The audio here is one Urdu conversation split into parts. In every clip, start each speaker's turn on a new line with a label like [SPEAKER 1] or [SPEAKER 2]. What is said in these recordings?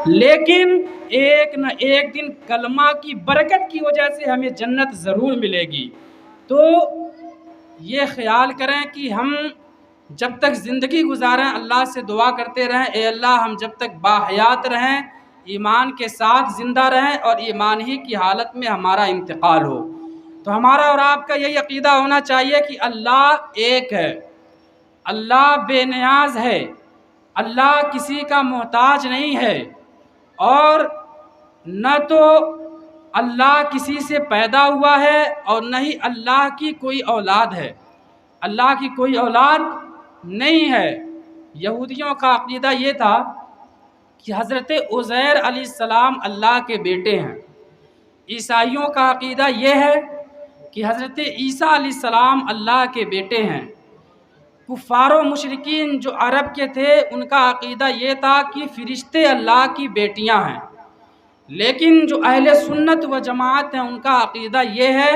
[SPEAKER 1] لیکن ایک نہ ایک دن کلمہ کی برکت کی وجہ سے ہمیں جنت ضرور ملے گی۔ تو یہ خیال کریں کہ ہم جب تک زندگی گزاریں اللہ سے دعا کرتے رہیں، اے اللہ ہم جب تک باحیات رہیں، ایمان کے ساتھ زندہ رہیں اور ایمان ہی کی حالت میں ہمارا انتقال ہو۔ تو ہمارا اور آپ کا یہی عقیدہ ہونا چاہیے کہ اللہ ایک ہے، اللہ بے نیاز ہے، اللہ کسی کا محتاج نہیں ہے، اور نہ تو اللہ کسی سے پیدا ہوا ہے اور نہ ہی اللہ کی کوئی اولاد ہے، اللہ کی کوئی اولاد نہیں ہے۔ یہودیوں کا عقیدہ یہ تھا کہ حضرت عزیر علیہ السلام اللہ کے بیٹے ہیں۔ عیسائیوں کا عقیدہ یہ ہے کہ حضرت عیسیٰ علیہ السلام اللہ کے بیٹے ہیں۔ کفار و مشرکین جو عرب کے تھے ان کا عقیدہ یہ تھا کہ فرشتے اللہ کی بیٹیاں ہیں، لیکن جو اہل سنت و جماعت ہیں ان کا عقیدہ یہ ہے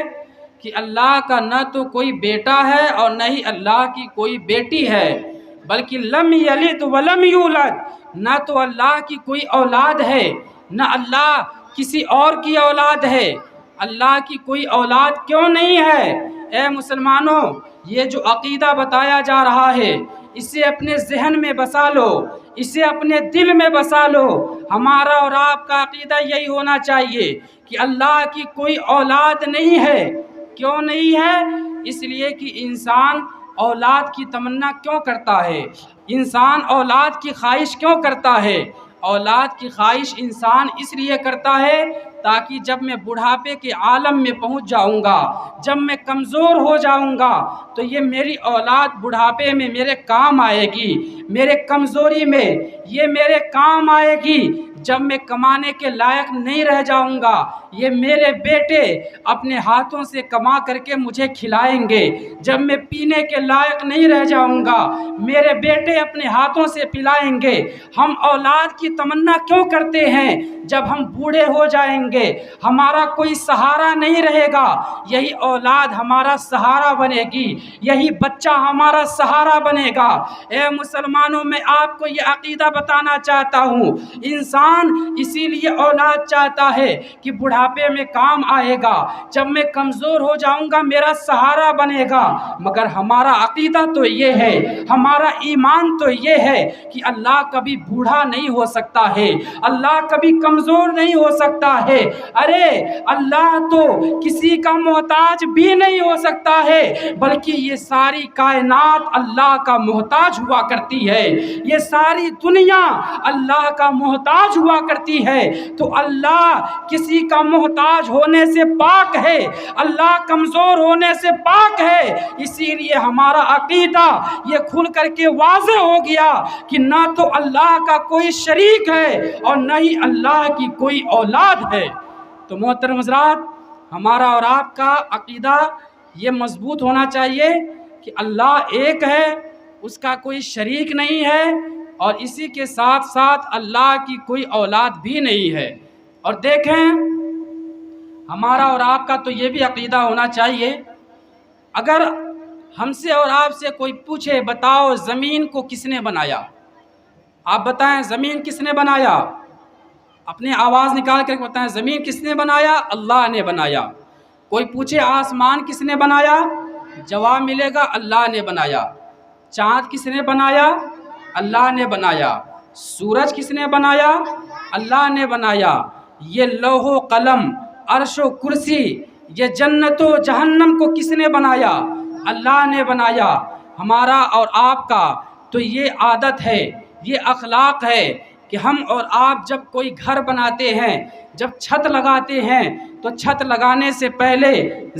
[SPEAKER 1] کہ اللہ کا نہ تو کوئی بیٹا ہے اور نہ ہی اللہ کی کوئی بیٹی ہے، بلکہ لم یلد ولم یولد، نہ تو اللہ کی کوئی اولاد ہے نہ اللہ کسی اور کی اولاد ہے۔ اللہ کی کوئی اولاد کیوں نہیں ہے؟ اے مسلمانوں، یہ جو عقیدہ بتایا جا رہا ہے اسے اپنے ذہن میں بسا لو، اسے اپنے دل میں بسا لو۔ ہمارا اور آپ کا عقیدہ یہی ہونا چاہیے کہ اللہ کی کوئی اولاد نہیں ہے۔ کیوں نہیں ہے؟ اس لیے کہ انسان اولاد کی تمنا کیوں کرتا ہے؟ انسان اولاد کی خواہش کیوں کرتا ہے؟ اولاد کی خواہش انسان اس لیے کرتا ہے تاکہ جب میں بڑھاپے کے عالم میں پہنچ جاؤں گا، جب میں کمزور ہو جاؤں گا تو یہ میری اولاد بڑھاپے میں میرے کام آئے گی، میرے کمزوری میں یہ میرے کام آئے گی۔ جب میں کمانے کے لائق نہیں رہ جاؤں گا یہ میرے بیٹے اپنے ہاتھوں سے کما کر کے مجھے کھلائیں گے۔ جب میں پینے کے لائق نہیں رہ جاؤں گا میرے بیٹے اپنے ہاتھوں سے پلائیں گے۔ ہم اولاد کی تمنا کیوں کرتے ہیں؟ جب ہم بوڑھے ہو جائیں گے ہمارا کوئی سہارا نہیں رہے گا، یہی اولاد ہمارا سہارا بنے گی، یہی بچہ ہمارا سہارا بنے گا۔ اے مسلمانوں، میں آپ کو یہ عقیدہ بتانا چاہتا ہوں، انسان اسی لیے اولاد چاہتا ہے کہ بڑھاپے میں کام آئے گا، جب میں کمزور ہو جاؤں گا میرا سہارا بنے گا۔ مگر ہمارا عقیدہ تو یہ ہے، ہمارا ایمان تو یہ ہے کہ اللہ کبھی بوڑھا نہیں ہو سکتا ہے، اللہ کبھی کمزور نہیں ہو سکتا ہے۔ ارے اللہ تو کسی کا محتاج بھی نہیں ہو سکتا ہے، بلکہ یہ ساری کائنات اللہ کا محتاج ہوا کرتی ہے، یہ ساری دنیا اللہ کا محتاج ہوا کرتی ہے۔ تو اللہ کسی کا محتاج ہونے سے پاک ہے، اللہ کمزور ہونے سے پاک ہے۔ اسی لیے ہمارا عقیدہ یہ کھل کر کے واضح ہو گیا کہ نہ تو اللہ کا کوئی شریک ہے اور نہ ہی اللہ کی کوئی اولاد ہے۔ تو محترم حضرات، ہمارا اور آپ کا عقیدہ یہ مضبوط ہونا چاہیے کہ اللہ ایک ہے، اس کا کوئی شریک نہیں ہے، اور اسی کے ساتھ ساتھ اللہ کی کوئی اولاد بھی نہیں ہے۔ اور دیکھیں، ہمارا اور آپ کا تو یہ بھی عقیدہ ہونا چاہیے، اگر ہم سے اور آپ سے کوئی پوچھے بتاؤ زمین کو کس نے بنایا، آپ بتائیں زمین کس نے بنایا؟ اپنے آواز نکال کر بتائیں زمین کس نے بنایا؟ اللہ نے بنایا۔ کوئی پوچھے آسمان کس نے بنایا؟ جواب ملے گا اللہ نے بنایا۔ چاند کس نے بنایا؟ اللہ نے بنایا۔ سورج کس نے بنایا؟ اللہ نے بنایا۔ یہ لوح و قلم، عرش و کرسی، یہ جنت و جہنم کو کس نے بنایا؟ اللہ نے بنایا۔ ہمارا اور آپ کا تو یہ عادت ہے، یہ اخلاق ہے کہ ہم اور آپ جب کوئی گھر بناتے ہیں، جب چھت لگاتے ہیں تو چھت لگانے سے پہلے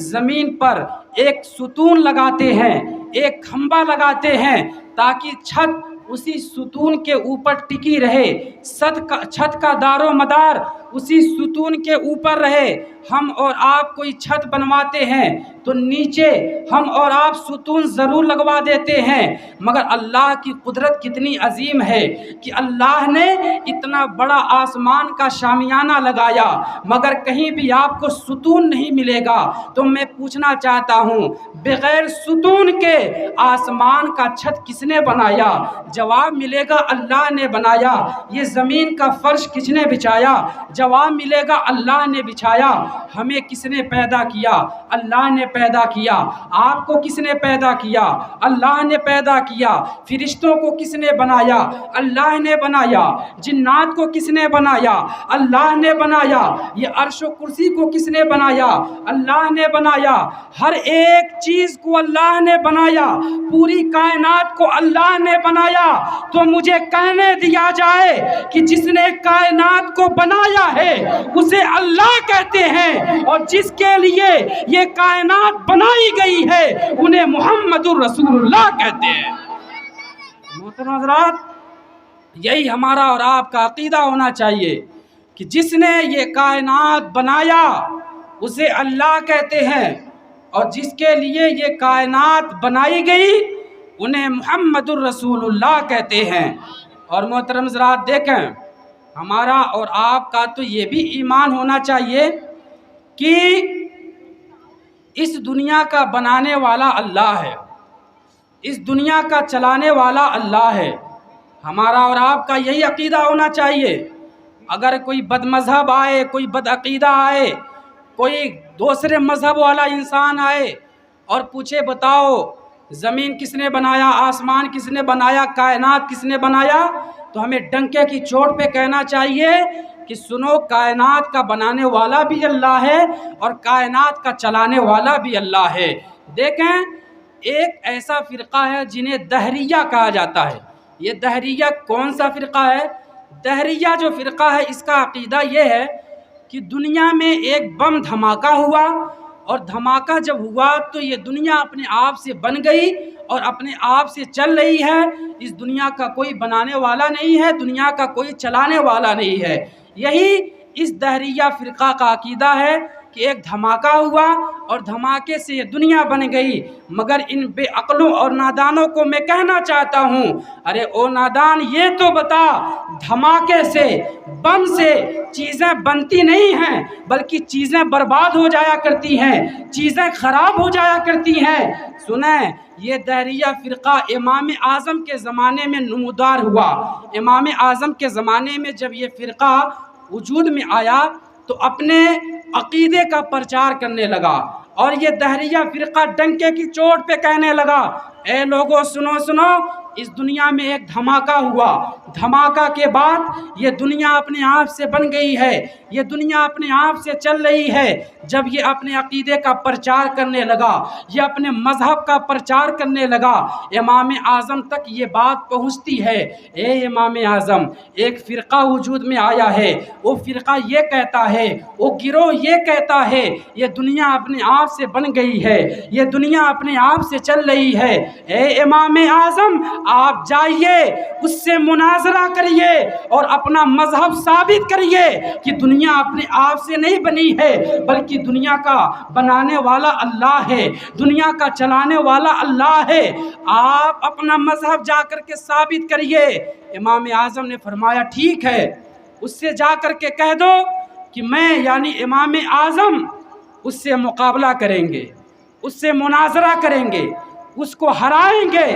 [SPEAKER 1] زمین پر ایک ستون لگاتے ہیں، ایک کھمبا لگاتے ہیں تاکہ چھت اسی ستون کے اوپر ٹکی رہے، چھت کا دار و مدار اسی ستون کے اوپر رہے۔ ہم اور آپ کوئی چھت بنواتے ہیں تو نیچے ہم اور آپ ستون ضرور لگوا دیتے ہیں، مگر اللہ کی قدرت کتنی عظیم ہے کہ اللہ نے اتنا بڑا آسمان کا شامیانہ لگایا مگر کہیں بھی آپ کو ستون نہیں ملے گا۔ تو میں پوچھنا چاہتا ہوں بغیر ستون کے آسمان کا چھت کس نے بنایا؟ جواب ملے گا اللہ نے بنایا۔ یہ زمین کا فرش کس نے بچھایا؟ جواب ملے گا اللہ نے بچھایا۔ ہمیں کس نے پیدا کیا؟ اللہ نے پیدا کیا۔ آپ کو کس نے پیدا کیا؟ اللہ نے پیدا کیا۔ فرشتوں کو کس نے بنایا؟ اللہ نے بنایا۔ جنات کو کس نے بنایا؟ اللہ نے بنایا۔ یہ عرش و کرسی کو کس نے بنایا؟ اللہ نے بنایا۔ ہر ایک چیز کو اللہ نے بنایا، پوری کائنات کو اللہ نے بنایا۔ تو مجھے کہنے دیا جائے کہ جس نے کائنات کو بنایا ہے اسے اللہ کہتے ہیں، اور جس کے لیے یہ کائنات بنائی گئی ہے انہیں محمد الرسول اللہ کہتے ہیں۔ محترم حضرات، یہی ہمارا اور آپ کا عقیدہ ہونا چاہیے کہ جس نے یہ کائنات بنایا اسے اللہ کہتے ہیں، اور جس کے لیے یہ کائنات بنائی گئی انہیں محمد الرسول اللہ کہتے ہیں۔ اور محترم حضرات دیکھیں، ہمارا اور آپ کا تو یہ بھی ایمان ہونا چاہیے کہ اس دنیا کا بنانے والا اللہ ہے، اس دنیا کا چلانے والا اللہ ہے۔ ہمارا اور آپ کا یہی عقیدہ ہونا چاہیے۔ اگر کوئی بد مذہب آئے، کوئی بد عقیدہ آئے، کوئی دوسرے مذہب والا انسان آئے اور پوچھے بتاؤ زمین کس نے بنایا، آسمان کس نے بنایا، کائنات کس نے بنایا، تو ہمیں ڈنکے کی چوٹ پہ کہنا چاہیے کہ سنو، کائنات کا بنانے والا بھی اللہ ہے اور کائنات کا چلانے والا بھی اللہ ہے۔ دیکھیں، ایک ایسا فرقہ ہے جنہیں دہریہ کہا جاتا ہے۔ یہ دہریہ کون سا فرقہ ہے؟ دہریہ جو فرقہ ہے اس کا عقیدہ یہ ہے کہ دنیا میں ایک بم دھماکہ ہوا، اور دھماکہ جب ہوا تو یہ دنیا اپنے آپ سے بن گئی اور اپنے آپ سے چل رہی ہے۔ اس دنیا کا کوئی بنانے والا نہیں ہے، دنیا کا کوئی چلانے والا نہیں ہے۔ یہی اس دہریہ فرقہ کا عقیدہ ہے کہ ایک دھماکہ ہوا اور دھماکے سے یہ دنیا بن گئی۔ مگر ان بے عقلوں اور نادانوں کو میں کہنا چاہتا ہوں، ارے او نادان، یہ تو بتا، دھماکے سے، بم سے چیزیں بنتی نہیں ہیں، بلکہ چیزیں برباد ہو جایا کرتی ہیں، چیزیں خراب ہو جایا کرتی ہیں۔ سنیں، یہ دہریہ فرقہ امام اعظم کے زمانے میں نمودار ہوا۔ امام اعظم کے زمانے میں جب یہ فرقہ وجود میں آیا تو اپنے عقیدے کا پرچار کرنے لگا، اور یہ دہریہ فرقہ ڈنکے کی چوٹ پہ کہنے لگا، اے لوگو سنو سنو، اس دنیا میں ایک دھماکہ ہوا، دھماکہ کے بعد یہ دنیا اپنے آپ سے بن گئی ہے، یہ دنیا اپنے آپ سے چل رہی ہے۔ جب یہ اپنے عقیدے کا پرچار کرنے لگا، یہ اپنے مذہب کا پرچار کرنے لگا، امام اعظم تک یہ بات پہنچتی ہے، اے امام اعظم، ایک فرقہ وجود میں آیا ہے، وہ فرقہ یہ کہتا ہے، وہ گروہ یہ کہتا ہے، یہ دنیا اپنے آپ سے بن گئی ہے، یہ دنیا اپنے آپ سے چل رہی ہے۔ اے امام اعظم، آپ جائیے، اس سے مناظرہ کریے اور اپنا مذہب ثابت کریے کہ دنیا اپنے آپ سے نہیں بنی ہے، بلکہ دنیا کا بنانے والا اللہ ہے، دنیا کا چلانے والا اللہ ہے۔ آپ اپنا مذہب جا کر کے ثابت کریے۔ امام اعظم نے فرمایا ٹھیک ہے، اس سے جا کر کے کہہ دو کہ میں یعنی امام اعظم اس سے مقابلہ کریں گے، اس سے مناظرہ کریں گے، اس کو ہرائیں گے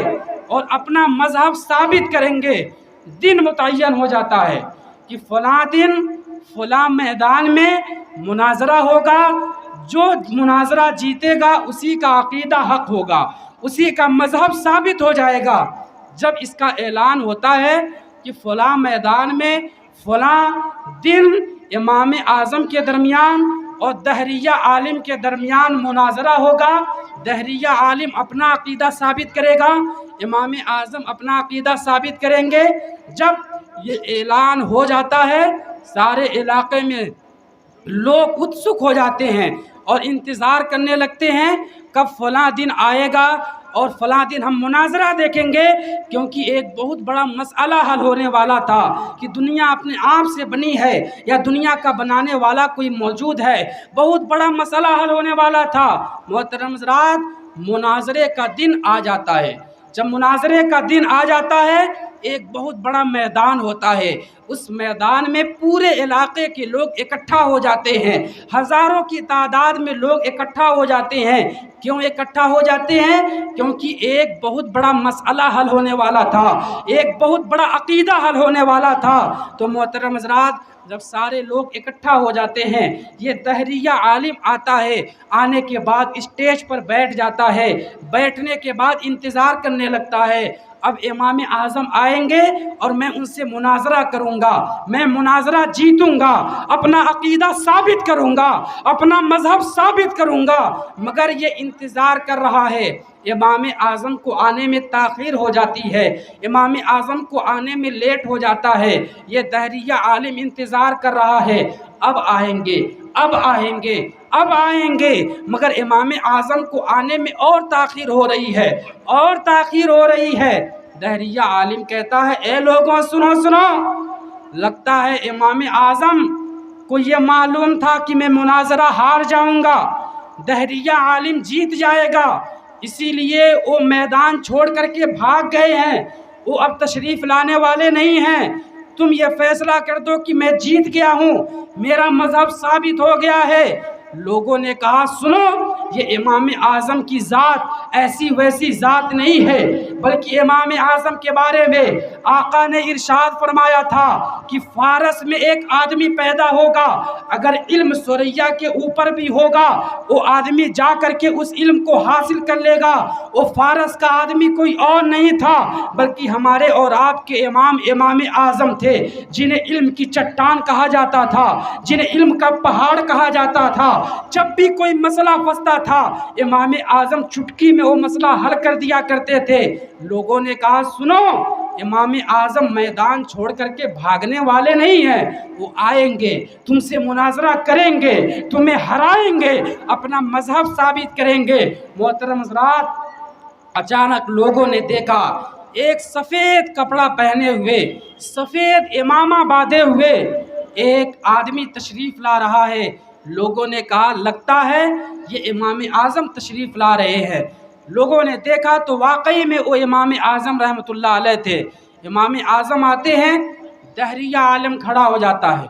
[SPEAKER 1] اور اپنا مذہب ثابت کریں گے۔ دن متعین ہو جاتا ہے کہ فلاں دن فلاں میدان میں مناظرہ ہوگا، جو مناظرہ جیتے گا اسی کا عقیدہ حق ہوگا، اسی کا مذہب ثابت ہو جائے گا۔ جب اس کا اعلان ہوتا ہے کہ فلاں میدان میں فلاں دن امام اعظم کے درمیان اور دہریہ عالم کے درمیان مناظرہ ہوگا، دہریہ عالم اپنا عقیدہ ثابت کرے گا، امام اعظم اپنا عقیدہ ثابت کریں گے۔ جب یہ اعلان ہو جاتا ہے، سارے علاقے میں لوگ اتسک ہو جاتے ہیں اور انتظار کرنے لگتے ہیں کب فلاں دن آئے گا اور فلاں دن ہم مناظرہ دیکھیں گے، کیونکہ ایک بہت بڑا مسئلہ حل ہونے والا تھا کہ دنیا اپنے آپ سے بنی ہے یا دنیا کا بنانے والا کوئی موجود ہے، بہت بڑا مسئلہ حل ہونے والا تھا۔ محترم حضرات، مناظرے کا دن آ جاتا ہے۔ جب مناظرے کا دن آ جاتا ہے ایک بہت بڑا میدان ہوتا ہے، اس میدان میں پورے علاقے کے لوگ اکٹھا ہو جاتے ہیں، ہزاروں کی تعداد میں لوگ اکٹھا ہو جاتے ہیں۔ کیوں اکٹھا ہو جاتے ہیں؟ کیونکہ ایک بہت بڑا مسئلہ حل ہونے والا تھا، ایک بہت بڑا عقیدہ حل ہونے والا تھا۔ تو محترم حضرات، جب سارے لوگ اکٹھا ہو جاتے ہیں، یہ دہریہ عالم آتا ہے، آنے کے بعد اسٹیج پر بیٹھ جاتا ہے، بیٹھنے کے بعد انتظار کرنے لگتا ہے۔ اب امام اعظم آئیں گے اور میں ان سے مناظرہ کروں گا، میں مناظرہ جیتوں گا، اپنا عقیدہ ثابت کروں گا، اپنا مذہب ثابت کروں گا۔ مگر یہ انتظار کر رہا ہے، امام اعظم کو آنے میں تاخیر ہو جاتی ہے، امام اعظم کو آنے میں لیٹ ہو جاتا ہے۔ یہ دہریہ عالم انتظار کر رہا ہے، اب آئیں گے، اب آئیں گے، اب آئیں گے، مگر امام اعظم کو آنے میں اور تاخیر ہو رہی ہے، اور تاخیر ہو رہی ہے۔ دہریہ عالم کہتا ہے، اے لوگوں سنو سنو، لگتا ہے امام اعظم کو یہ معلوم تھا کہ میں مناظرہ ہار جاؤں گا، دہریہ عالم جیت جائے گا، اسی لیے وہ میدان چھوڑ کر کے بھاگ گئے ہیں، وہ اب تشریف لانے والے نہیں ہیں۔ تم یہ فیصلہ کر دو کہ میں جیت گیا ہوں، میرا مذہب ثابت ہو گیا ہے۔ لوگوں نے کہا، سنو، یہ امام اعظم کی ذات ایسی ویسی ذات نہیں ہے، بلکہ امام اعظم کے بارے میں آقا نے ارشاد فرمایا تھا کہ فارس میں ایک آدمی پیدا ہوگا، اگر علم ثریا کے اوپر بھی ہوگا، وہ آدمی جا کر کے اس علم کو حاصل کر لے گا۔ وہ فارس کا آدمی کوئی اور نہیں تھا، بلکہ ہمارے اور آپ کے امام اعظم تھے، جنہیں علم کی چٹان کہا جاتا تھا، جنہیں علم کا پہاڑ کہا جاتا تھا۔ جب بھی کوئی مسئلہ پھنستا تھا، امام اعظم چٹکی میں وہ مسئلہ حل کر دیا کرتے تھے۔ لوگوں نے کہا، سنو، امام اعظم میدان چھوڑ کر کے بھاگنے والے نہیں ہیں، وہ آئیں گے، تم سے مناظرہ کریں گے، تمہیں ہرائیں گے، اپنا مذہب ثابت کریں گے۔ محترم حضرات، اچانک لوگوں نے دیکھا ایک سفید کپڑا پہنے ہوئے، سفید امامہ باندھے ہوئے ایک آدمی تشریف لا رہا ہے۔ لوگوں نے کہا، لگتا ہے یہ امام اعظم تشریف لا رہے ہیں۔ لوگوں نے دیکھا تو واقعی میں وہ امام اعظم رحمۃ اللہ علیہ تھے۔ امام اعظم آتے ہیں، دہریہ عالم کھڑا ہو جاتا ہے،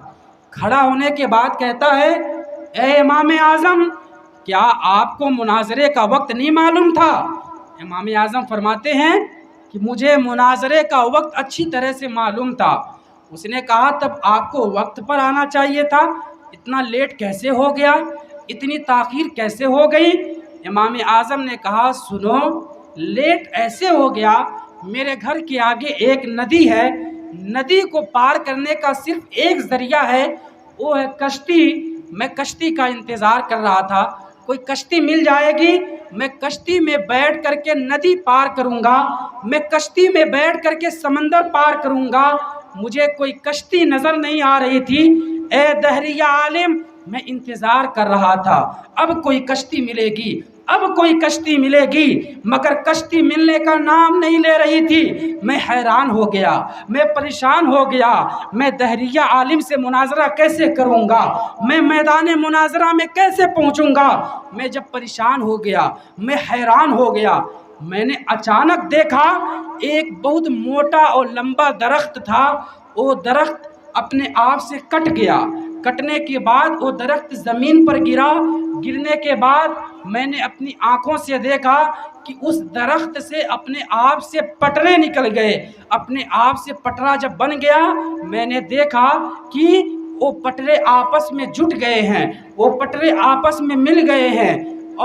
[SPEAKER 1] کھڑا ہونے کے بعد کہتا ہے، اے امام اعظم، کیا آپ کو مناظرے کا وقت نہیں معلوم تھا؟ امام اعظم فرماتے ہیں کہ مجھے مناظرے کا وقت اچھی طرح سے معلوم تھا۔ اس نے کہا، تب آپ کو وقت پر آنا چاہیے تھا، اتنا لیٹ کیسے ہو گیا، اتنی تاخیر کیسے ہو گئی؟ امام اعظم نے کہا، سنو، لیٹ ایسے ہو گیا، میرے گھر کے آگے ایک ندی ہے، ندی کو پار کرنے کا صرف ایک ذریعہ ہے، وہ ہے کشتی۔ میں کشتی کا انتظار کر رہا تھا، کوئی کشتی مل جائے گی، میں کشتی میں بیٹھ کر کے ندی پار کروں گا، میں کشتی میں بیٹھ کر کے سمندر پار کروں گا، مجھے کوئی کشتی نظر نہیں آ رہی تھی۔ اے دہریہ عالم، میں انتظار کر رہا تھا، اب کوئی کشتی ملے گی، اب کوئی کشتی ملے گی، مگر کشتی ملنے کا نام نہیں لے رہی تھی۔ میں حیران ہو گیا، میں پریشان ہو گیا، میں دہریہ عالم سے مناظرہ کیسے کروں گا، میں میدان مناظرہ میں کیسے پہنچوں گا؟ میں جب پریشان ہو گیا، میں حیران ہو گیا، میں نے اچانک دیکھا ایک بہت موٹا اور لمبا درخت تھا، وہ درخت اپنے آپ سے کٹ گیا، کٹنے کے بعد وہ درخت زمین پر گرا، گرنے کے بعد میں نے اپنی آنکھوں سے دیکھا کہ اس درخت سے اپنے آپ سے پٹرے نکل گئے۔ اپنے آپ سے پٹرا جب بن گیا، میں نے دیکھا کہ وہ پٹرے آپس میں جٹ گئے ہیں، وہ پٹرے آپس میں مل گئے ہیں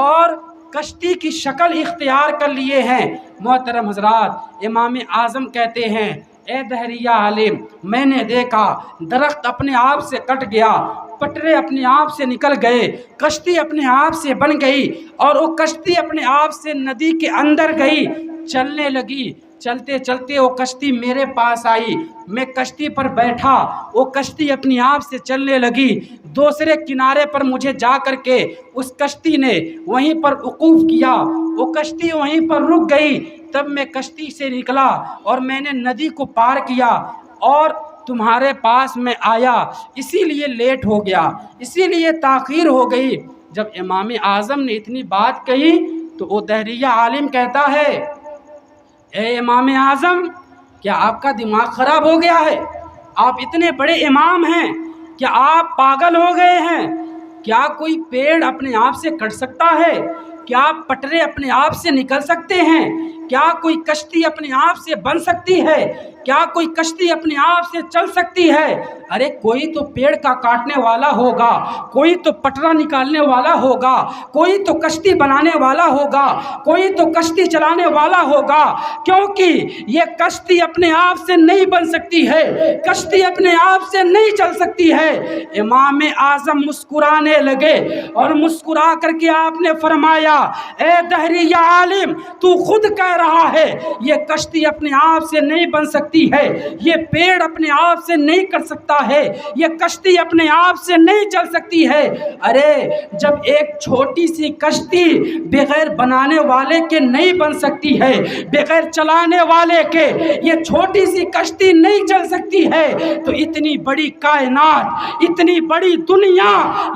[SPEAKER 1] اور کشتی کی شکل اختیار کر لیے ہیں۔ محترم حضرات، امام اعظم کہتے ہیں، اے دہریہ عالم، میں نے دیکھا درخت اپنے آپ سے کٹ گیا، پٹرے اپنے آپ سے نکل گئے، کشتی اپنے آپ سے بن گئی، اور وہ کشتی اپنے آپ سے ندی کے اندر گئی، چلنے لگی۔ چلتے چلتے وہ کشتی میرے پاس آئی، میں کشتی پر بیٹھا، وہ کشتی اپنی آپ سے چلنے لگی، دوسرے کنارے پر مجھے جا کر کے اس کشتی نے وہیں پر وقوف کیا، وہ کشتی وہیں پر رک گئی۔ تب میں کشتی سے نکلا اور میں نے ندی کو پار کیا اور تمہارے پاس میں آیا، اسی لیے لیٹ ہو گیا، اسی لیے تاخیر ہو گئی۔ جب امام اعظم نے اتنی بات کہی تو وہ دہریہ عالم کہتا ہے، اے امام اعظم، کیا آپ کا دماغ خراب ہو گیا ہے؟ آپ اتنے بڑے امام ہیں، کیا آپ پاگل ہو گئے ہیں؟ کیا کوئی پیڑ اپنے آپ سے کٹ سکتا ہے؟ کیا پٹرے اپنے آپ سے نکل سکتے ہیں؟ کیا کوئی کشتی اپنے آپ سے بن سکتی ہے؟ کیا کوئی کشتی اپنے آپ سے چل سکتی ہے؟ ارے کوئی تو پیڑ کا کاٹنے والا ہوگا، کوئی تو پٹرا نکالنے والا ہوگا، کوئی تو کشتی بنانے والا ہوگا، کوئی تو کشتی چلانے والا ہوگا، کیونکہ یہ کشتی اپنے آپ سے نہیں بن سکتی ہے، کشتی اپنے آپ سے نہیں چل سکتی ہے۔ امام اعظم مسکرانے لگے اور مسکرا کر کے آپ نے فرمایا، اے دہری یا عالم، تو خود کہہ رہا ہے یہ کشتی اپنے آپ سے نہیں بن سکتی ہے، یہ پیڑ اپنے آپ سے نہیں کر سکتا ہے، یہ کشتی اپنے آپ سے نہیں چل سکتی ہے۔ ارے جب ایک چھوٹی سی کشتی بغیر بنانے والے کے نہیں بن سکتی ہے، بغیر چلانے والے کے یہ چھوٹی سی کشتی نہیں چل سکتی ہے، تو اتنی بڑی کائنات، اتنی بڑی دنیا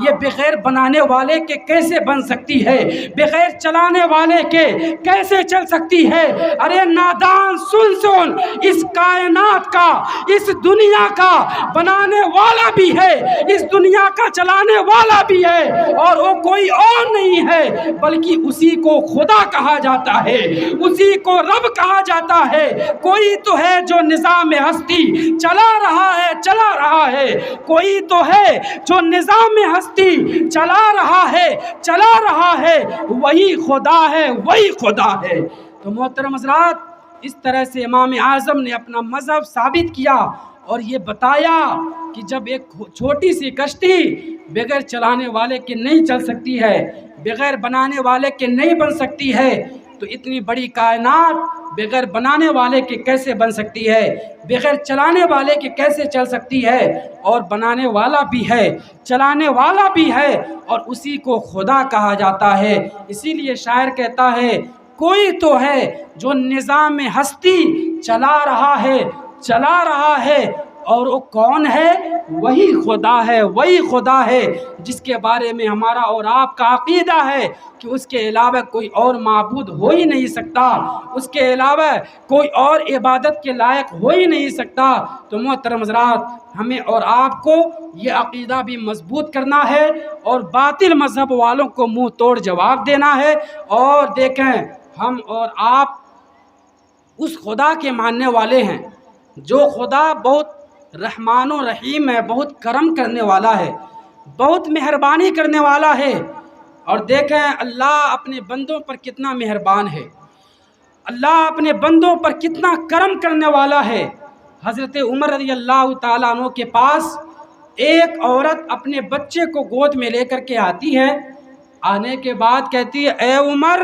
[SPEAKER 1] یہ بغیر بنانے والے کے کیسے بن سکتی ہے، بغیر چلانے والے کے کیسے چل سکتی ہے؟ ارے نادان سن، اس کائنات کا، اس دنیا کا بنانے والا بھی ہے، اس دنیا کا چلانے والا بھی ہے، اور وہ کوئی اور نہیں ہے بلکہ اسی کو خدا کہا جاتا ہے، اسی کو رب کہا جاتا ہے۔ کوئی تو ہے جو نظام ہستی چلا رہا ہے، کوئی تو ہے جو نظام ہستی چلا رہا ہے، وہی خدا ہے، وہی خدا ہے۔ تو محترم حضرات، اس طرح سے امام اعظم نے اپنا مذہب ثابت کیا اور یہ بتایا کہ جب ایک چھوٹی سی کشتی بغیر چلانے والے کے نہیں چل سکتی ہے، بغیر بنانے والے کے نہیں بن سکتی ہے، تو اتنی بڑی کائنات بغیر بنانے والے کے کیسے بن سکتی ہے، بغیر چلانے والے کے کیسے چل سکتی ہے؟ اور بنانے والا بھی ہے، چلانے والا بھی ہے، اور اسی کو خدا کہا جاتا ہے۔ اسی لیے شاعر کہتا ہے، کوئی تو ہے جو نظام ہستی چلا رہا ہے، اور وہ کون ہے؟ وہی خدا ہے، وہی خدا ہے جس کے بارے میں ہمارا اور آپ کا عقیدہ ہے کہ اس کے علاوہ کوئی اور معبود ہو ہی نہیں سکتا، اس کے علاوہ کوئی اور عبادت کے لائق ہو ہی نہیں سکتا۔ تو محترم حضرات، ہمیں اور آپ کو یہ عقیدہ بھی مضبوط کرنا ہے اور باطل مذہب والوں کو منہ توڑ جواب دینا ہے۔ اور دیکھیں، ہم اور آپ اس خدا کے ماننے والے ہیں جو خدا بہت رحمان و رحیم ہے، بہت کرم کرنے والا ہے، بہت مہربانی کرنے والا ہے۔ اور دیکھیں اللہ اپنے بندوں پر کتنا مہربان ہے، اللہ اپنے بندوں پر کتنا کرم کرنے والا ہے۔ حضرت عمر رضی اللہ تعالیٰ عنہ کے پاس ایک عورت اپنے بچے کو گود میں لے کر کے آتی ہے، آنے کے بعد کہتی ہے، اے عمر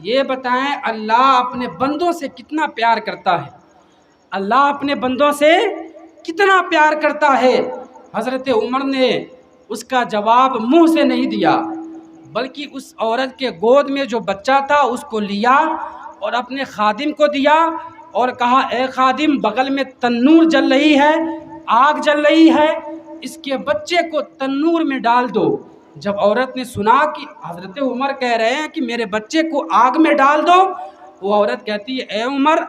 [SPEAKER 1] یہ بتائیں اللہ اپنے بندوں سے کتنا پیار کرتا ہے، اللہ اپنے بندوں سے کتنا پیار کرتا ہے۔ حضرت عمر نے اس کا جواب منہ سے نہیں دیا، بلکہ اس عورت کے گود میں جو بچہ تھا اس کو لیا اور اپنے خادم کو دیا اور کہا، اے خادم بغل میں تنور جل رہی ہے، آگ جل رہی ہے، اس کے بچے کو تنور میں ڈال دو۔ جب عورت نے سنا کہ حضرت عمر کہہ رہے ہیں کہ میرے بچے کو آگ میں ڈال دو، وہ عورت کہتی ہے، اے عمر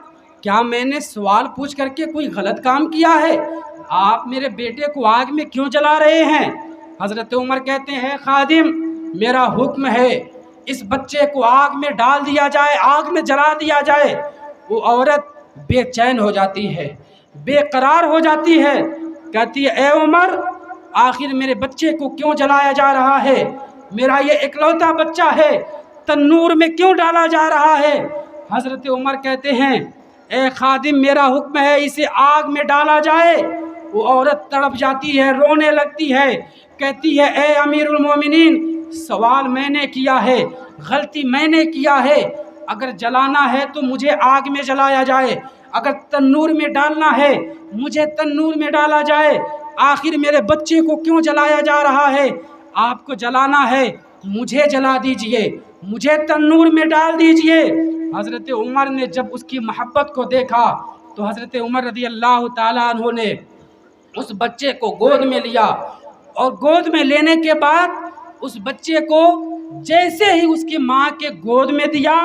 [SPEAKER 1] کیا میں نے سوال پوچھ کر کے کوئی غلط کام کیا ہے؟ آپ میرے بیٹے کو آگ میں کیوں جلا رہے ہیں؟ حضرت عمر کہتے ہیں، خادم میرا حکم ہے اس بچے کو آگ میں ڈال دیا جائے، آگ میں جلا دیا جائے۔ وہ عورت بے چین ہو جاتی ہے، بے قرار ہو جاتی ہے، کہتی ہے، اے عمر آخر میرے بچے کو کیوں جلایا جا رہا ہے؟ میرا یہ اکلوتا بچہ ہے، تنور میں کیوں ڈالا جا رہا ہے؟ حضرت عمر کہتے ہیں، اے خادم میرا حکم ہے اسے آگ میں ڈالا جائے۔ وہ عورت تڑپ جاتی ہے، رونے لگتی ہے، کہتی ہے، اے امیر المومنین سوال میں نے کیا ہے، غلطی میں نے کیا ہے، اگر جلانا ہے تو مجھے آگ میں جلایا جائے، اگر تنور میں ڈالنا ہے مجھے تنور میں ڈالا جائے، آخر میرے بچے کو کیوں جلایا جا رہا ہے؟ آپ کو جلانا ہے مجھے جلا دیجئے، مجھے تنور میں ڈال دیجئے۔ حضرت عمر نے جب اس کی محبت کو دیکھا تو حضرت عمر رضی اللہ تعالیٰ عنہ نے اس بچے کو گود میں لیا، اور گود میں لینے کے بعد اس بچے کو جیسے ہی اس کی ماں کے گود میں دیا،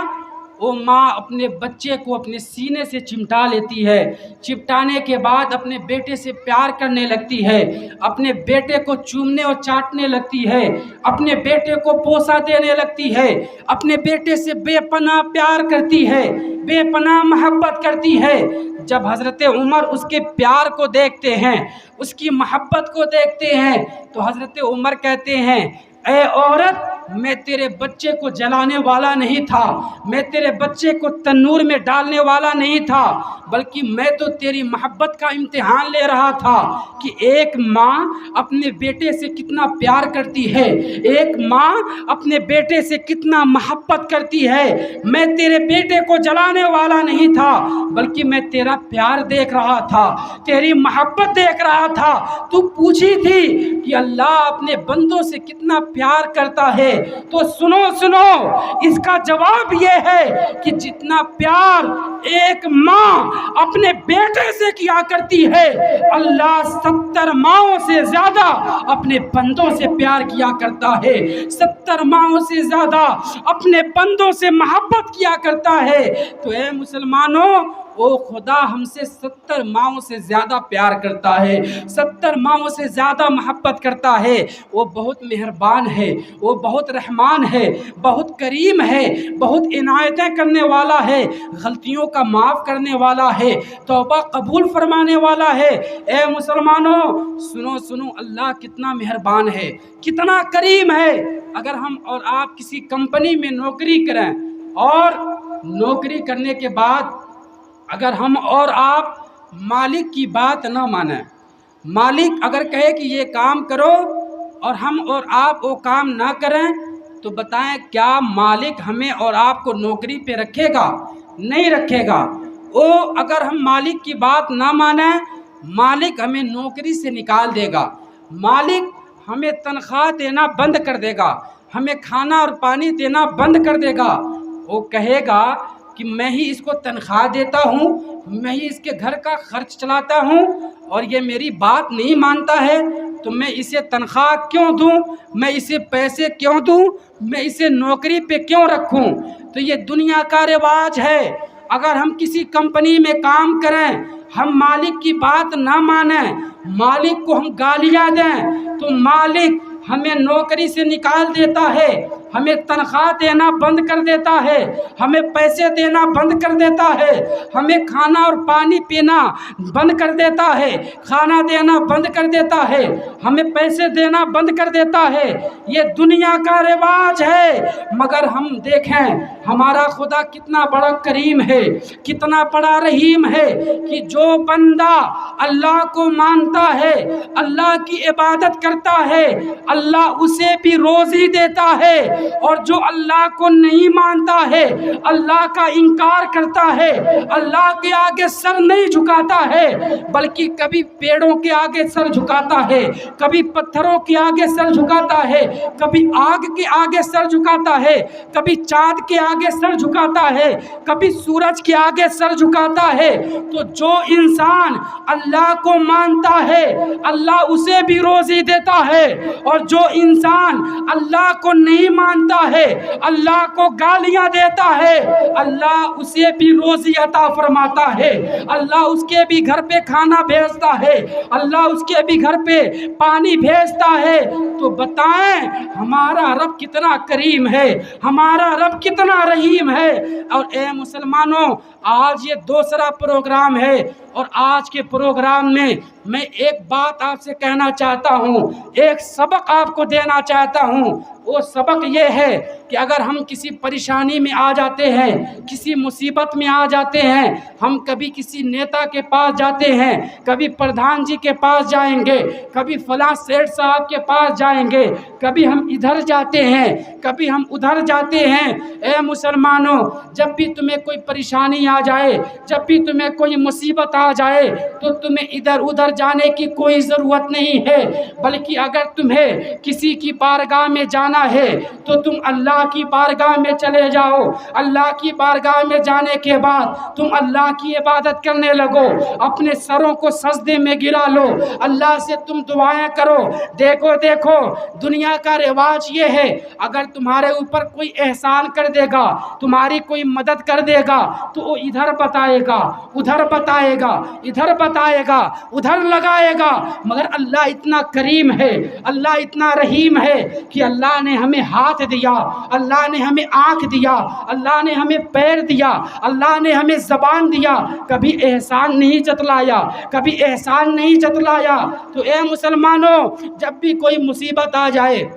[SPEAKER 1] وہ ماں اپنے بچے کو اپنے سینے سے چمٹا لیتی ہے، چمٹانے کے بعد اپنے بیٹے سے پیار کرنے لگتی ہے، اپنے بیٹے کو چومنے اور چاٹنے لگتی ہے، اپنے بیٹے کو بوسہ دینے لگتی ہے، اپنے بیٹے سے بے پناہ پیار کرتی ہے، بے پناہ محبت کرتی ہے۔ جب حضرت عمر اس کے پیار کو دیکھتے ہیں، اس کی محبت کو دیکھتے ہیں، تو حضرت عمر کہتے ہیں، اے عورت، میں تیرے بچے کو جلانے والا نہیں تھا، میں تیرے بچے کو تنور میں ڈالنے والا نہیں تھا، بلکہ میں تو تیری محبت کا امتحان لے رہا تھا کہ ایک ماں اپنے بیٹے سے کتنا پیار کرتی ہے، ایک ماں اپنے بیٹے سے کتنا محبت کرتی ہے۔ میں تیرے بیٹے کو جلانے والا نہیں تھا، بلکہ میں تیرا پیار دیکھ رہا تھا، تیری محبت دیکھ رہا تھا۔ تو پوچھی تھی کہ اللہ اپنے بندوں سے کتنا پیار کرتا ہے، تو سنو اس کا جواب یہ ہے کہ جتنا پیار ایک ماں اپنے بیٹے سے کیا کرتی ہے، اللہ 70 ماؤں سے زیادہ اپنے بندوں سے پیار کیا کرتا ہے، 70 ماؤں سے زیادہ اپنے بندوں سے محبت کیا کرتا ہے۔ تو اے مسلمانوں، وہ خدا ہم سے 70 ماؤں سے زیادہ پیار کرتا ہے، 70 ماؤں سے زیادہ محبت کرتا ہے۔ وہ بہت مہربان ہے، وہ بہت رحمان ہے، بہت کریم ہے، بہت عنایتیں کرنے والا ہے، غلطیوں کا معاف کرنے والا ہے، توبہ قبول فرمانے والا ہے۔ اے مسلمانوں، سنو اللہ کتنا مہربان ہے، کتنا کریم ہے۔ اگر ہم اور آپ کسی کمپنی میں نوکری کریں اور نوکری کرنے کے بعد اگر ہم اور آپ مالک کی بات نہ مانیں، مالک اگر کہے کہ یہ کام کرو اور ہم اور آپ وہ کام نہ کریں، تو بتائیں کیا مالک ہمیں اور آپ کو نوکری پہ رکھے گا؟ نہیں رکھے گا۔ اگر ہم مالک کی بات نہ مانیں، مالک ہمیں نوکری سے نکال دے گا، مالک ہمیں تنخواہ دینا بند کر دے گا، ہمیں کھانا اور پانی دینا بند کر دے گا۔ وہ کہے گا کہ میں ہی اس کو تنخواہ دیتا ہوں، میں ہی اس کے گھر کا خرچ چلاتا ہوں، اور یہ میری بات نہیں مانتا ہے، تو میں اسے تنخواہ کیوں دوں، میں اسے پیسے کیوں دوں، میں اسے نوکری پہ کیوں رکھوں؟ تو یہ دنیا کا رواج ہے۔ اگر ہم کسی کمپنی میں کام کریں، ہم مالک کی بات نہ مانیں، مالک کو ہم گالیاں دیں، تو مالک ہمیں نوکری سے نکال دیتا ہے، ہمیں تنخواہ دینا بند کر دیتا ہے، ہمیں پیسے دینا بند کر دیتا ہے، ہمیں کھانا اور پانی پینا بند کر دیتا ہے، کھانا دینا بند کر دیتا ہے، ہمیں پیسے دینا بند کر دیتا ہے۔ یہ دنیا کا رواج ہے۔ مگر ہم دیکھیں ہمارا خدا کتنا بڑا کریم ہے، کتنا بڑا رحیم ہے، کہ جو بندہ اللہ کو مانتا ہے، اللہ کی عبادت کرتا ہے، اللہ اسے بھی روزی دیتا ہے، اور جو اللہ کو نہیں مانتا ہے، اللہ کا انکار کرتا ہے، اللہ کے آگے سر نہیں جھکاتا ہے، بلکہ کبھی پیڑوں کے آگے سر جھکاتا ہے، کبھی پتھروں کے آگے سر جھکاتا ہے، کبھی آگ کے آگے سر جھکاتا ہے، کبھی چاند کے آگے سر جھکاتا ہے، کبھی سورج کے آگے سر جھکاتا ہے۔ تو جو انسان اللہ کو مانتا ہے، اللہ اسے بھی روزی دیتا ہے، اور جو انسان اللہ کو نہیں مانتا ہے، اللہ کو گالیاں دیتا ہے، اللہ اسے بھی روزی عطا فرماتا ہے، اللہ اس کے بھی گھر پہ کھانا بھیجتا ہے، اللہ اس کے بھی گھر پہ پانی بھیجتا ہے۔ تو بتائیں ہمارا رب کتنا کریم ہے، ہمارا رب کتنا رحیم ہے۔ اور اے مسلمانوں، آج یہ دوسرا پروگرام ہے، اور آج کے پروگرام میں ایک بات آپ سے کہنا چاہتا ہوں، ایک سبق آپ کو دینا چاہتا ہوں۔ وہ سبق یہ ہے کہ اگر ہم کسی پریشانی میں آ جاتے ہیں، کسی مصیبت میں آ جاتے ہیں، ہم کبھی کسی نیتا کے پاس جاتے ہیں، کبھی پردھان جی کے پاس جائیں گے، کبھی فلاں سیٹھ صاحب کے پاس جائیں گے، کبھی ہم ادھر جاتے ہیں، کبھی ہم ادھر جاتے ہیں۔ اے مسلمانوں، جب بھی تمہیں کوئی پریشانی آ جائے، جب بھی تمہیں کوئی مصیبت آ جائے، تو تمہیں ادھر ادھر جانے کی کوئی ضرورت نہیں ہے، بلکہ اگر تمہیں کسی کی بارگاہ میں جانا ہے تو تم اللہ اللہ کی بارگاہ میں چلے جاؤ، اللہ کی بارگاہ میں جانے کے بعد تم اللہ کی عبادت کرنے لگو، اپنے سروں کو سجدے میں گرا لو، اللہ سے تم دعائیں کرو۔ دیکھو دیکھو دنیا کا رواج یہ ہے، اگر تمہارے اوپر کوئی احسان کر دے گا، تمہاری کوئی مدد کر دے گا تو وہ ادھر بتائے گا، ادھر بتائے گا، ادھر بتائے گا، ادھر لگائے گا، مگر اللہ اتنا کریم ہے، اللہ اتنا رحیم ہے کہ اللہ نے ہمیں ہاتھ دیا، اللہ نے ہمیں آنکھ دیا، اللہ نے ہمیں پیر دیا، اللہ نے ہمیں زبان دیا، کبھی احسان نہیں جتلایا، کبھی احسان نہیں جتلایا۔ تو اے مسلمانوں، جب بھی کوئی مصیبت آ جائے،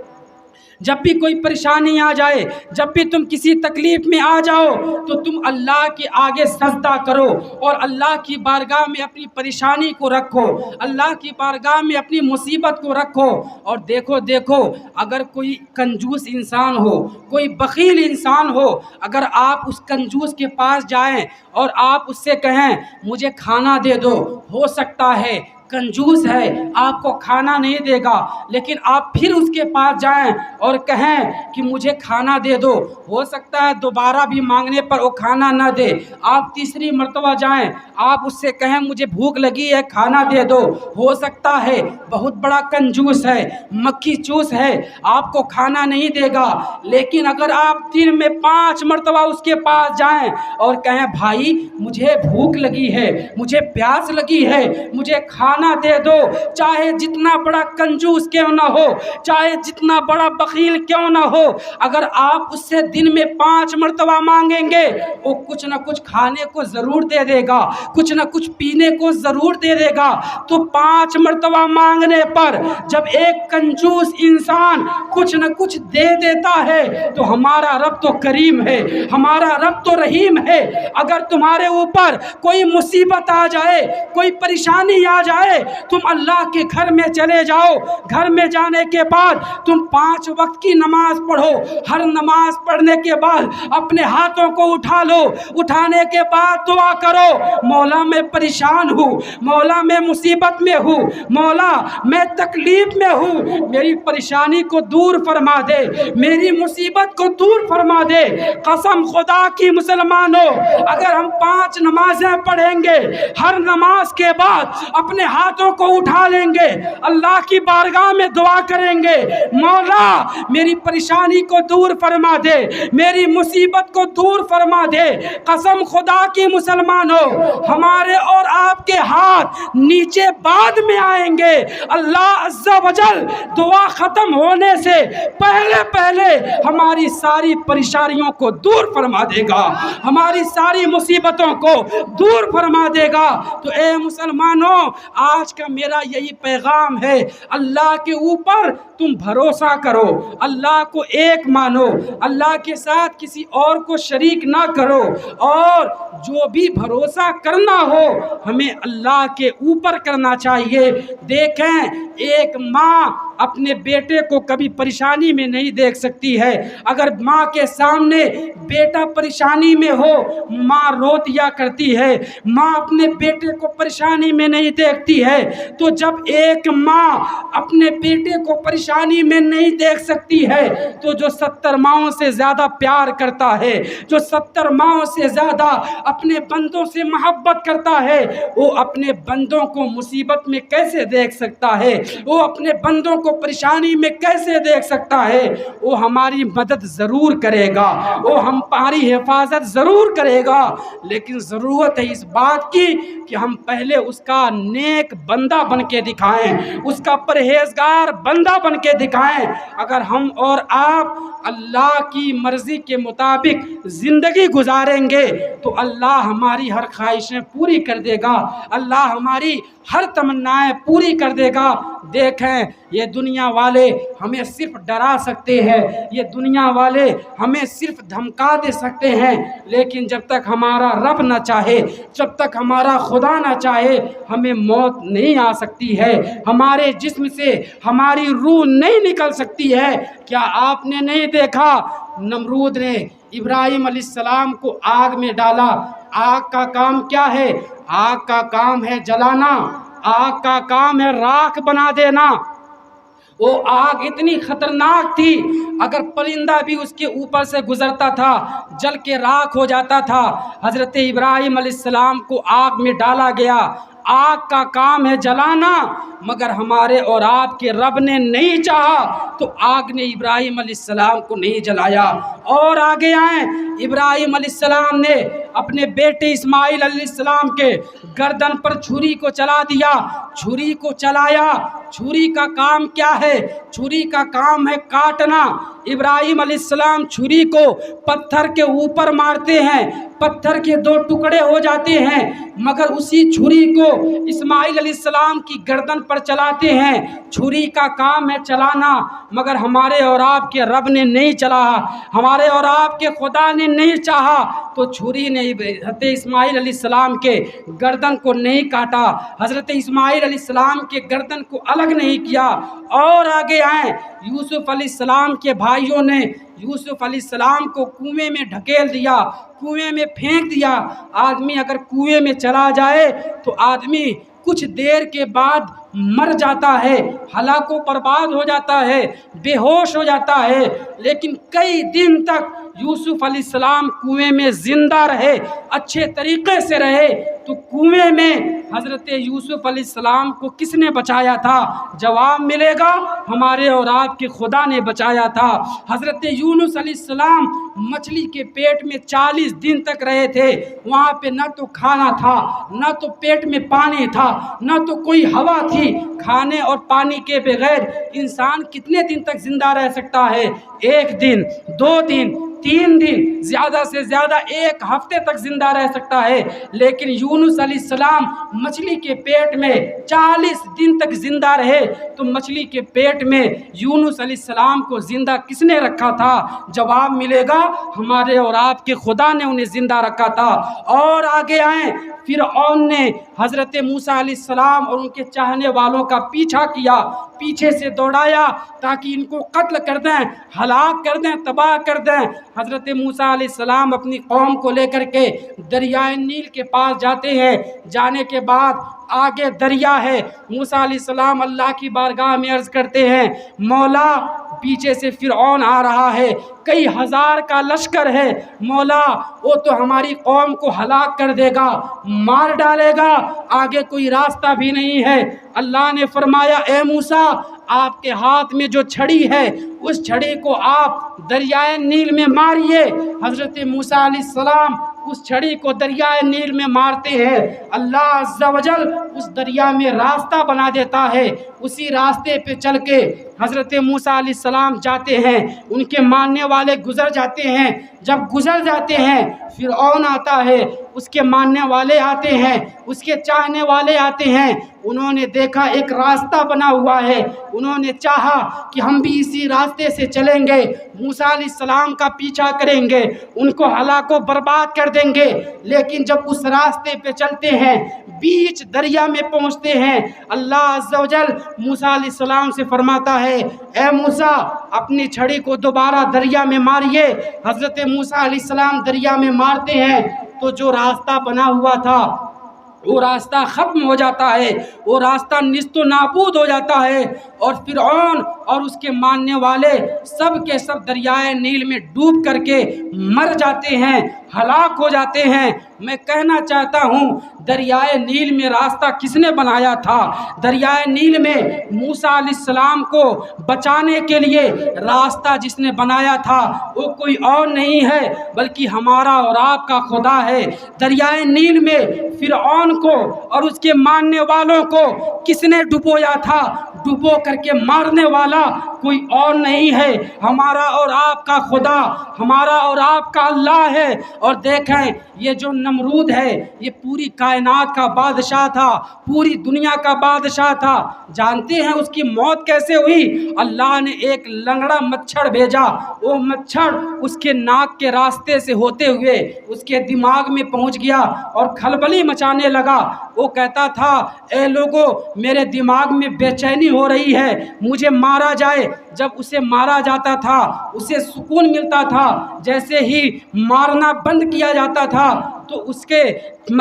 [SPEAKER 1] جب بھی کوئی پریشانی آ جائے، جب بھی تم کسی تکلیف میں آ جاؤ تو تم اللہ کے آگے سجدہ کرو اور اللہ کی بارگاہ میں اپنی پریشانی کو رکھو، اللہ کی بارگاہ میں اپنی مصیبت کو رکھو۔ اور دیکھو دیکھو اگر کوئی کنجوس انسان ہو، کوئی بخیل انسان ہو، اگر آپ اس کنجوس کے پاس جائیں اور آپ اس سے کہیں مجھے کھانا دے دو، ہو سکتا ہے کنجوس ہے آپ کو کھانا نہیں دے گا، لیکن آپ پھر اس کے پاس جائیں اور کہیں کہ مجھے کھانا دے دو، ہو سکتا ہے دوبارہ بھی مانگنے پر وہ کھانا نہ دے۔ آپ تیسری مرتبہ جائیں، آپ اس سے کہیں مجھے بھوک لگی ہے کھانا دے دو، ہو سکتا ہے بہت بڑا کنجوس ہے، مکھی چوس ہے، آپ کو کھانا نہیں دے گا، لیکن اگر آپ دن میں 5 مرتبہ اس کے پاس جائیں اور کہیں بھائی مجھے بھوک لگی ہے، مجھے پیاس لگی ہے، مجھے کھانا دے دو، چاہے جتنا بڑا کنجوس کیوں نہ ہو، چاہے جتنا بڑا بخیل کیوں نہ ہو، اگر آپ اس سے دن میں 5 مرتبہ مانگیں گے وہ کچھ نہ کچھ کھانے کو ضرور دے دے گا، کچھ نہ کچھ پینے کو ضرور دے دے گا۔ تو 5 مرتبہ مانگنے پر جب ایک کنجوس انسان کچھ نہ کچھ دے دیتا ہے تو ہمارا رب تو کریم ہے، ہمارا رب تو رحیم ہے۔ اگر تمہارے اوپر کوئی مصیبت آ جائے، کوئی پریشانی آ جائے، تم اللہ کے گھر میں چلے جاؤ، گھر میں جانے کے بعد تم 5 وقت کی نماز پڑھو، ہر نماز پڑھنے کے بعد اپنے ہاتھوں کو اٹھا لو، اٹھانے کے بعد دعا کرو مولا میں پریشان ہوں، مولا میں مصیبت میں ہوں، مولا میں تکلیف میں ہوں، میری پریشانی کو دور فرما دے، میری مصیبت کو دور فرما دے۔ قسم خدا کی مسلمانوں، اگر ہم 5 نمازیں پڑھیں گے، ہر نماز کے بعد اپنے ہاتھوں کو اٹھا لیں گے، اللہ کی بارگاہ میں دعا کریں گے مولا میری پریشانی کو دور فرما دے، میری مصیبت کو دور فرما دے، قسم خدا کی مسلمانوں ہمارے اور آپ کے ہاتھ نیچے بعد میں آئیں گے، اللہ عز و جل دعا ختم ہونے سے پہلے پہلے ہماری ساری پریشانیوں کو دور فرما دے گا، ہماری ساری مصیبتوں کو دور فرما دے گا۔ تو اے مسلمانوں، آج کا میرا یہی پیغام ہے، اللہ کے اوپر تم بھروسہ کرو، اللہ کو ایک مانو، اللہ کے ساتھ کسی اور کو شریک نہ کرو، اور جو بھی بھروسہ کرنا ہو ہمیں اللہ کے اوپر کرنا چاہیے۔ دیکھیں ایک ماں اپنے بیٹے کو کبھی پریشانی میں نہیں دیکھ سکتی ہے، اگر ماں کے سامنے بیٹا پریشانی میں ہو ماں رو دیا کرتی ہے، ماں اپنے بیٹے کو پریشانی میں نہیں دیکھتی ہے۔ تو جب ایک ماں اپنے بیٹے کو پریشانی میں نہیں دیکھ سکتی ہے تو جو 70 ماؤں سے زیادہ پیار کرتا ہے، جو 70 ماؤں سے زیادہ اپنے بندوں سے محبت کرتا ہے، وہ اپنے بندوں کو مصیبت میں کیسے دیکھ سکتا ہے، وہ اپنے بندوں کو پریشانی میں کیسے دیکھ سکتا ہے؟ وہ ہماری مدد ضرور کرے گا، وہ ہماری حفاظت ضرور کرے گا، لیکن ضرورت ہے اس بات کی کہ ہم پہلے اس کا نیک بندہ بن کے دکھائیں، اس کا پرہیزگار بندہ بن کے دکھائیں۔ اگر ہم اور آپ اللہ کی مرضی کے مطابق زندگی گزاریں گے تو اللہ ہماری ہر خواہشیں پوری کر دے گا، اللہ ہماری ہر تمنائیں پوری کر دے گا۔ دیکھیں یہ دنیا والے ہمیں صرف ڈرا سکتے ہیں، یہ دنیا والے ہمیں صرف دھمکا دے سکتے ہیں، لیکن جب تک ہمارا رب نہ چاہے، جب تک ہمارا خدا نہ چاہے ہمیں موت نہیں آ سکتی ہے، ہمارے جسم سے ہماری روح نہیں نکل سکتی ہے۔ کیا آپ نے نہیں دیکھا نمرود نے ابراہیم علیہ السلام کو آگ میں ڈالا؟ آگ کا کام کیا ہے؟ آگ کا کام ہے جلانا، آگ کا کام ہے راکھ بنا دینا۔ وہ آگ اتنی خطرناک تھی، اگر پرندہ بھی اس کے اوپر سے گزرتا تھا جل کے راکھ ہو جاتا تھا۔ حضرت ابراہیم علیہ السلام کو آگ میں ڈالا گیا۔ آگ کا کام ہے جلانا، مگر ہمارے اور آپ کے رب نے نہیں چاہا تو آگ نے ابراہیم علیہ السلام کو نہیں جلایا۔ اور آگے آئیں، ابراہیم علیہ السلام نے اپنے بیٹے اسماعیل علیہ السلام کے گردن پر چھری کو چلا دیا، چھری کو چلایا۔ چھری کا کام کیا ہے؟ چھری کا کام ہے کاٹنا۔ ابراہیم علیہ السلام چھری کو پتھر کے اوپر مارتے ہیں، پتھر کے 2 ٹکڑے ہو جاتے ہیں، مگر اسی چھری کو اسماعیل علیہ السلام کی گردن پر چلاتے ہیں۔ چھری کا کام ہے چلانا، مگر ہمارے اور آپ کے رب نے نہیں چلایا، ہمارے اور آپ کے خدا نے نہیں چاہا تو چھری نے حضرت اسماعیل علیہ السلام کے گردن کو نہیں کاٹا، حضرت اسماعیل علیہ السلام کے گردن کو الگ نہیں کیا۔ اور آگے آئیں، یوسف علیہ السلام کے بھائیوں نے یوسف علیہ السلام کو کنویں میں ڈھکیل دیا، کنویں میں پھینک دیا۔ آدمی اگر کنویں میں چلا جائے تو آدمی کچھ دیر کے بعد مر جاتا ہے، ہلاک و برباد ہو جاتا ہے، بے ہوش ہو جاتا ہے، لیکن کئی دن تک یوسف علیہ السلام کنویں میں زندہ رہے، اچھے طریقے سے رہے۔ تو کنویں میں حضرت یوسف علیہ السلام کو کس نے بچایا تھا؟ جواب ملے گا، ہمارے اور آپ کے خدا نے بچایا تھا۔ حضرت یونس علیہ السلام مچھلی کے پیٹ میں 40 دن تک رہے تھے، وہاں پہ نہ تو کھانا تھا، نہ تو پیٹ میں پانی تھا، نہ تو کوئی ہوا تھی۔ کھانے اور پانی کے بغیر انسان کتنے دن تک زندہ رہ سکتا ہے؟ 1 دن، 2 دن، 3 دن، زیادہ سے زیادہ 1 ہفتے تک زندہ رہ سکتا ہے، لیکن یونس علیہ السلام مچھلی کے پیٹ میں 40 دن تک زندہ رہے۔ تو مچھلی کے پیٹ میں یونس علیہ السلام کو زندہ کس نے رکھا تھا؟ جواب ملے گا، ہمارے اور آپ کے خدا نے انہیں زندہ رکھا تھا۔ اور آگے آئیں، فرعون نے حضرت موسیٰ علیہ السلام اور ان کے چاہنے والوں کا پیچھا کیا، پیچھے سے دوڑایا تاکہ ان کو قتل کر دیں، ہلاک کر دیں، تباہ کر دیں۔ حضرت موسیٰ علیہ السلام اپنی قوم کو لے کر کے دریائے نیل کے پاس جاتے ہیں۔ جانے کے بعد آگے دریا ہے، موسیٰ علیہ السلام اللہ کی بارگاہ میں عرض کرتے ہیں، مولا پیچھے سے فرعون آ رہا ہے، کئی ہزار کا لشکر ہے، مولا وہ تو ہماری قوم کو ہلاک کر دے گا، مار ڈالے گا، آگے کوئی راستہ بھی نہیں ہے۔ اللہ نے فرمایا، اے موسیٰ، آپ کے ہاتھ میں جو چھڑی ہے اس چھڑی کو آپ دریائے نیل میں ماریے۔ حضرت موسیٰ علیہ السلام اس چھڑی کو دریائے نیل میں مارتے ہیں، اللہ عز و جل اس دریا میں راستہ بنا دیتا ہے۔ اسی راستے پہ چل کے حضرت موسیٰ علیہ السلام جاتے ہیں، ان کے ماننے والے گزر جاتے ہیں۔ جب گزر جاتے ہیں، فرعون آتا ہے، اس کے ماننے والے آتے ہیں، اس کے چاہنے والے آتے ہیں۔ انہوں نے دیکھا ایک راستہ بنا ہوا ہے، انہوں نے چاہا کہ ہم بھی اسی راستے سے چلیں گے، موسیٰ علیہ السلام کا پیچھا کریں گے، ان کو ہلاک و برباد کر دیں گے۔ لیکن جب اس راستے پہ چلتے ہیں، بیچ دریا میں پہنچتے ہیں، اللہ عز و جل موسیٰ علیہ السلام سے فرماتا ہے، اے موسیٰ اپنی چھڑی کو دوبارہ دریا میں ماریے۔ حضرت موسیٰ علیہ السلام دریا میں مارتے ہیں تو جو راستہ بنا ہوا تھا وہ راستہ ختم ہو جاتا ہے، وہ راستہ نیست و نابود ہو جاتا ہے، اور فرعون اور اس کے ماننے والے سب کے سب دریائے نیل میں ڈوب کر کے مر جاتے ہیں، ہلاک ہو جاتے ہیں۔ میں کہنا چاہتا ہوں، دریائے نیل میں راستہ کس نے بنایا تھا؟ دریائے نیل میں موسیٰ علیہ السلام کو بچانے کے لیے راستہ جس نے بنایا تھا وہ کوئی اور نہیں ہے بلکہ ہمارا اور آپ کا خدا ہے۔ دریائے نیل میں فرعون کو اور اس کے ماننے والوں کو کس نے ڈبویا تھا؟ ڈبو کر کے مارنے والا کوئی اور نہیں ہے، ہمارا اور آپ کا خدا، ہمارا اور آپ کا اللہ ہے۔ اور دیکھیں، یہ جو نمرود ہے یہ پوری کائنات کا بادشاہ تھا، پوری دنیا کا بادشاہ تھا۔ جانتے ہیں اس کی موت کیسے ہوئی؟ اللہ نے ایک لنگڑا مچھر بھیجا، وہ مچھر اس کے ناک کے راستے سے ہوتے ہوئے اس کے دماغ میں پہنچ گیا اور کھلبلی مچانے لگا۔ وہ کہتا تھا، اے لوگو میرے دماغ میں بے چینی ہو رہی ہے، مجھے مارا جائے۔ جب اسے مارا جاتا تھا اسے سکون ملتا تھا، جیسے ہی مارنا بند کیا جاتا تھا تو اس کے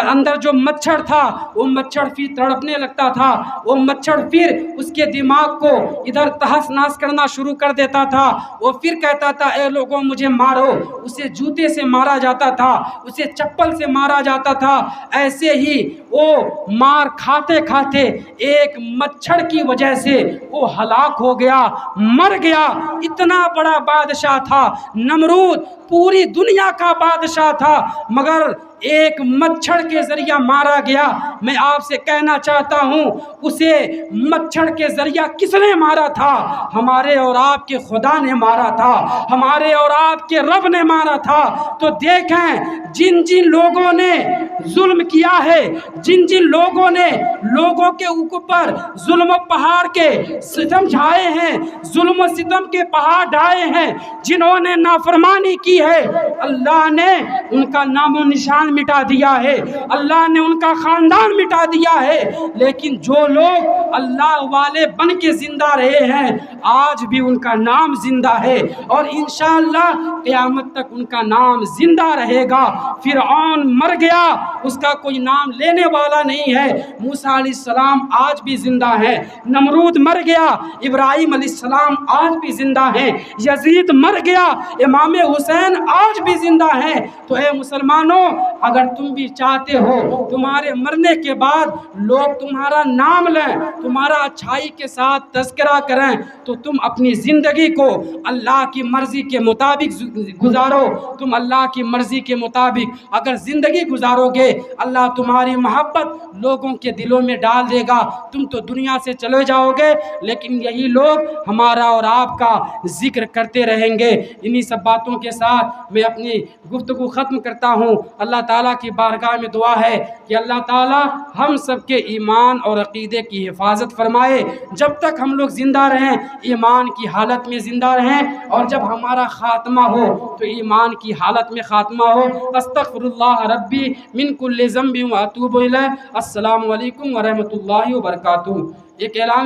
[SPEAKER 1] اندر جو مچھر تھا وہ مچھر پھر تڑپنے لگتا تھا، وہ مچھر پھر اس کے دماغ کو ادھر تہس نہس کرنا شروع کر دیتا تھا، وہ پھر کہتا تھا اے لوگوں مجھے مارو، اسے جوتے سے مارا جاتا تھا، اسے چپل سے مارا جاتا تھا۔ ایسے ہی وہ مار کھاتے کھاتے ایک مچھر کی وجہ سے وہ ہلاک ہو گیا، مر گیا۔ اتنا بڑا بادشاہ تھا نمرود، پوری دنیا کا بادشاہ تھا، مگر ایک مچھر کے ذریعہ مارا گیا۔ میں آپ سے کہنا چاہتا ہوں اسے مچھر کے ذریعہ کس نے مارا تھا؟ ہمارے اور آپ کے خدا نے مارا تھا، ہمارے اور آپ کے رب نے مارا تھا۔ تو دیکھیں جن جن لوگوں نے ظلم کیا ہے، جن جن لوگوں نے لوگوں کے اوپر ظلم و پہاڑ کے ستم ڈھائے ہیں، ظلم و ستم کے پہاڑ ڈھائے ہیں، جنہوں نے نافرمانی کی ہے، اللہ نے ان کا نام و نشان مٹا دیا ہے، اللہ نے ان کا خاندان مٹا دیا ہے۔ لیکن جو لوگ اللہ والے بن کے زندہ رہے ہیں آج بھی ان کا نام زندہ ہے، اور انشاءاللہ قیامت تک ان کا نام زندہ رہے گا۔ فرعون مر گیا، اس کا کوئی نام لینے والا نہیں ہے، موسیٰ علیہ السلام آج بھی زندہ ہیں، نمرود مر گیا، ابراہیم علیہ السلام آج بھی زندہ ہیں، یزید مر گیا، امام حسین آج بھی زندہ ہیں۔ تو اے مسلمانوں، اگر تم بھی چاہتے ہو تمہارے مرنے کے بعد لوگ تمہارا نام لیں، تمہارا اچھائی کے ساتھ تذکرہ کریں، تو تم اپنی زندگی کو اللہ کی مرضی کے مطابق گزارو۔ تم اللہ کی مرضی کے مطابق اگر زندگی گزارو گے، اللہ تمہاری محبت لوگوں کے دلوں میں ڈال دے گا۔ تم تو دنیا سے چلے جاؤ گے لیکن یہی لوگ ہمارا اور آپ کا ذکر کرتے رہیں گے۔ انہی سب باتوں کے ساتھ میں اپنی گفتگو ختم کرتا ہوں۔ اللہ تعالیٰ کی بارگاہ میں دعا ہے کہ اللہ تعالیٰ ہم سب کے ایمان اور عقیدے کی حفاظت فرمائے۔ جب تک ہم لوگ زندہ رہیں ایمان کی حالت میں زندہ رہیں، اور جب ہمارا خاتمہ ہو تو ایمان کی حالت میں خاتمہ ہو۔ استغفر اللہ ربی من کل ذنب و اتوب الیہ۔ السلام علیکم ورحمۃ اللہ وبرکاتہ۔ ایک اعلان